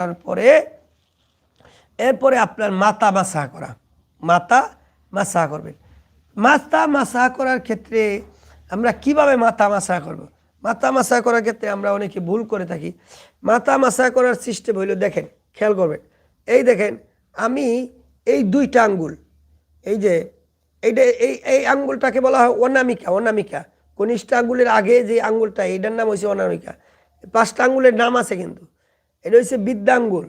তারপরে এরপরে আপনার মাথা মাসা করা, মাথা মাসা করবেন। মাথা মাসা করার ক্ষেত্রে আমরা কিভাবে মাথা মাসা করব? মাথা মাসা করার ক্ষেত্রে আমরা অনেকে ভুল করে থাকি। মাথা মাসা করার সিস্টেম হইল, দেখেন, খেয়াল করবেন। এই দেখেন, আমি এই দুইটা আঙ্গুল, এই যে এইটা এই এই আঙ্গুলটাকে বলা হয় অনামিকা। অনামিকা কনিষ্ঠ আঙ্গুলের আগে যে আঙ্গুলটা, এইটার নাম হচ্ছে অনামিকা। 5টা আঙ্গুলের নাম আছে কিন্তু। এটা হচ্ছে বৃদ্ধাঙ্গুল,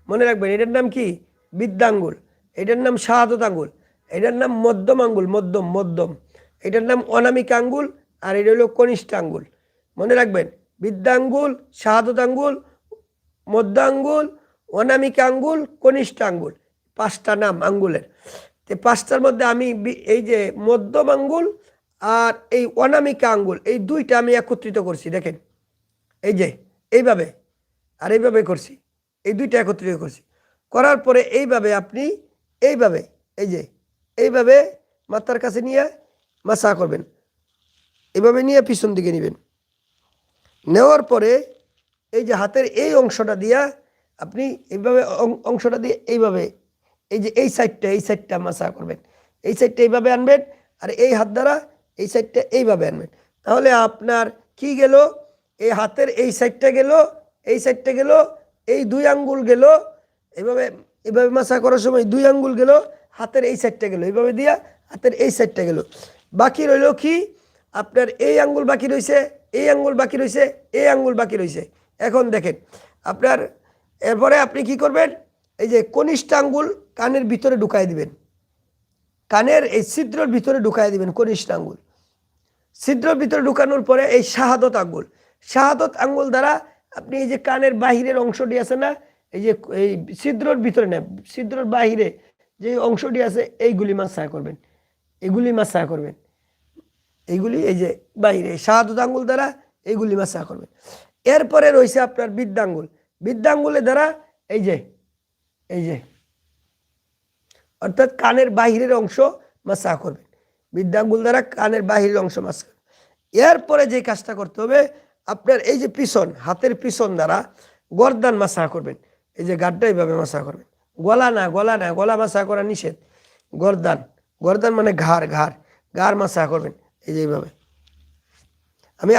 মনে রাখবেন। এটার নাম কি? বৃদ্ধাঙ্গুল। এটার নাম শাহাদত আঙ্গুল। এটার নাম মধ্যম আঙ্গুল, মধ্যম মধ্যম। এটার নাম অনামিকা আঙ্গুল, আর এটা হলো কনিষ্ঠ আঙ্গুল। মনে রাখবেন, বৃদ্ধাঙ্গুল, শাহাদত আঙ্গুল, মধ্য আঙ্গুল, অনামিকা আঙ্গুল, কনিষ্ঠ আঙ্গুল। 5টা নাম আঙ্গুলের। তো 5টার মধ্যে আমি এই যে মধ্যম আঙ্গুল আর এই অনামিকা আঙ্গুল, এই দুইটা আমি একত্রিত করছি। দেখেন, এই যে এইভাবে আর এইভাবে করছি, এই দুইটা একত্রিত করছি। করার পরে এইভাবে আপনি এইভাবে, এই যে এইভাবে মাথার কাছে নিয়ে মাসা করবেন। এইভাবে নিয়ে পিছন দিকে নেবেন। নেওয়ার পরে এই যে হাতের এই অংশটা দিয়া আপনি এইভাবে অংশটা দিয়ে এইভাবে, এই যে এই সাইডটা মাসা করবেন। এই সাইডটা এইভাবে আনবেন, আর এই হাত দ্বারা এই সাইডটা এইভাবে আনবেন। তাহলে আপনার কি গেল? এই হাতের এই সাইডটা গেল, এই সাইডটা গেল, এই 2 আঙ্গুল গেল। এইভাবে এইভাবে মাসা করার সময় 2 আঙ্গুল গেল, হাতের এই সাইডটা গেল, এইভাবে দিয়া হাতের এই সাইডটা গেল। বাকি রইল কি? আপনার এই আঙ্গুল বাকি রয়েছে, এই আঙ্গুল বাকি রয়েছে, এই আঙ্গুল বাকি রয়েছে। এখন দেখেন আপনার, এরপরে আপনি কি করবেন? এই যে কনিষ্ঠ আঙ্গুল কানের ভিতরে ঢুকাই দিবেন। কানের এই ছিদ্রের ভিতরে ঢুকাই দিবেন কনিষ্ঠ আঙ্গুল। ছিদ্রের ভিতরে ঢুকানোর পরে এই শাহাদত আঙ্গুল, শাহাদত আঙ্গুল দ্বারা আপনি এই যে কানের বাহিরের অংশটি আছে না, এই যে এই ছিদ্রের ভিতরে না, ছিদ্রের বাহিরে যে অংশটি আছে, এইগুলি মাসা করবেন। এগুলি মাসা করবেন, এইগুলি এই যে বাইরে শাহাদত আঙ্গুল দ্বারা এইগুলি মাসা করবেন। এরপরে রয়েছে আপনার বৃদ্ধাঙ্গুল। বৃদ্ধাঙ্গুলের দ্বারা এই যে এই যে অর্থাৎ কানের বাহিরের অংশ মাসা করবেন। বৃদ্ধাঙ্গুল দ্বারা কানের বাহিরের অংশ মাসা। এরপরে যে কাজটা করতে হবে, আপনার এই যে পিছন, হাতের পিছন দ্বারা গর্দান মাসা করবেন। এই যে গাড্ডা এইভাবে মাসা করবেন। গলা না, গলা না, গলা মাসা করা নিষেধ। গর্দান, গর্দান মানে ঘাড়, ঘাড় মাসা করবেন এই যে এইভাবে। আমি